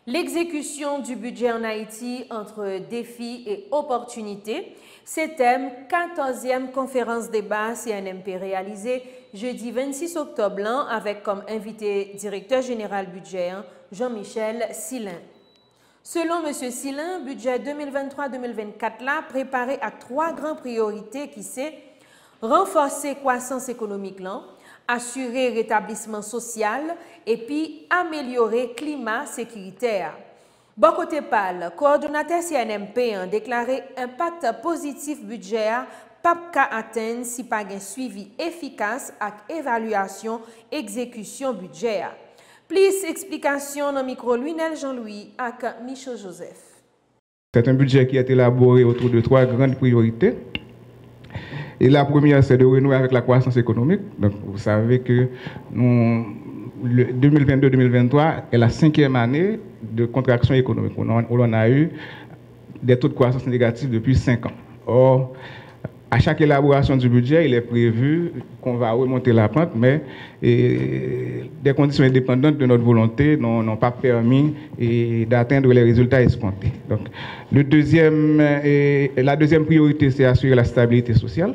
L'exécution du budget en Haïti entre défis et opportunités, c'est thème 14e conférence débat CNMP réalisée jeudi 26 octobre avec comme invité directeur général budget Jean-Michel Silin. Selon M. Silin, budget 2023-2024 là préparé à 3 grandes priorités qui c'est renforcer croissance économique là, assurer rétablissement social et puis améliorer climat sécuritaire. Bon côté PAL, coordonnateur CNMP a déclaré impact positif budget pas qu'à atteindre si pas un suivi efficace avec évaluation exécution budget. Plus explication dans micro Lunel Jean-Louis avec Michaud Joseph. C'est un budget qui est élaboré autour de 3 grandes priorités. Et la première, c'est de renouer avec la croissance économique. Donc, vous savez que nous, 2022-2023 est la 5e année de contraction économique. On a eu des taux de croissance négatifs depuis 5 ans. Or, à chaque élaboration du budget, il est prévu qu'on va remonter la pente, mais des conditions indépendantes de notre volonté n'ont pas permis d'atteindre les résultats escomptés. Donc, la deuxième priorité, c'est assurer la stabilité sociale.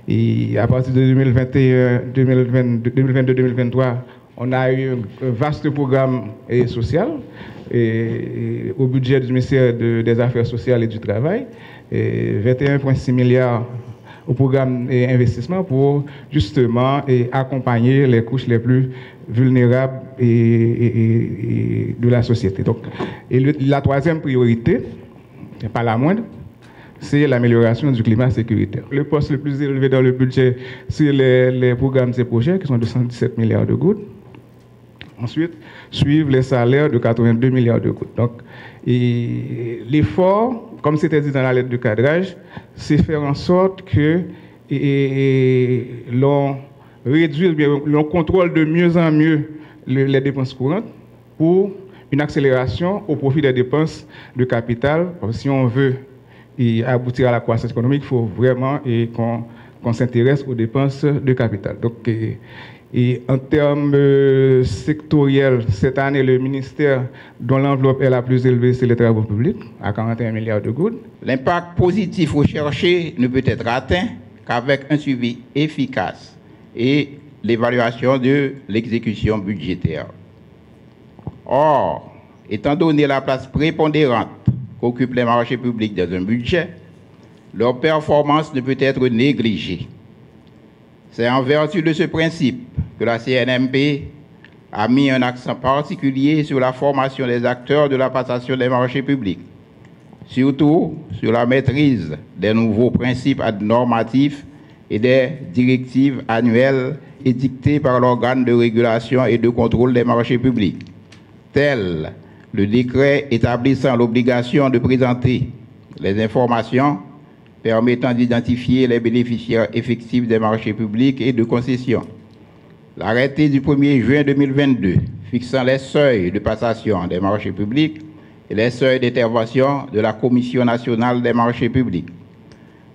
Et à partir de 2022-2023, on a eu un vaste programme social au budget du ministère des Affaires sociales et du Travail, 21,6 milliards au programme investissement pour justement accompagner les couches les plus vulnérables de la société. Donc, la troisième priorité, pas la moindre, c'est l'amélioration du climat sécuritaire. Le poste le plus élevé dans le budget, c'est les programmes et projets qui sont de 117 milliards de gouttes. Ensuite, suivent les salaires de 82 milliards de gouttes. Donc, l'effort, comme c'était dit dans la lettre de cadrage, c'est faire en sorte que l'on réduise, l'on contrôle de mieux en mieux les dépenses courantes pour une accélération au profit des dépenses de capital. Si on veut aboutir à la croissance économique, il faut vraiment qu'on s'intéresse aux dépenses de capital. Donc, et en termes sectoriels, cette année, le ministère dont l'enveloppe est la plus élevée, c'est les travaux publics, à 41 milliards de gouttes. L'impact positif recherché ne peut être atteint qu'avec un suivi efficace et l'évaluation de l'exécution budgétaire. Or, étant donné la place prépondérante qu'occupent les marchés publics dans un budget, leur performance ne peut être négligée. C'est en vertu de ce principe que la CNMP a mis un accent particulier sur la formation des acteurs de la passation des marchés publics, surtout sur la maîtrise des nouveaux principes normatifs et des directives annuelles édictées par l'organe de régulation et de contrôle des marchés publics, tels le décret établissant l'obligation de présenter les informations permettant d'identifier les bénéficiaires effectifs des marchés publics et de concessions. L'arrêté du 1er juin 2022 fixant les seuils de passation des marchés publics et les seuils d'intervention de la Commission nationale des marchés publics.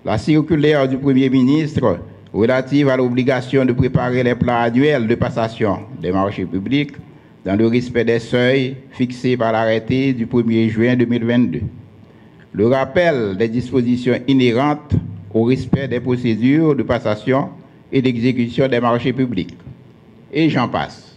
La circulaire du Premier ministre relative à l'obligation de préparer les plans annuels de passation des marchés publics dans le respect des seuils fixés par l'arrêté du 1er juin 2022. Le rappel des dispositions inhérentes au respect des procédures de passation et d'exécution des marchés publics. Et j'en passe.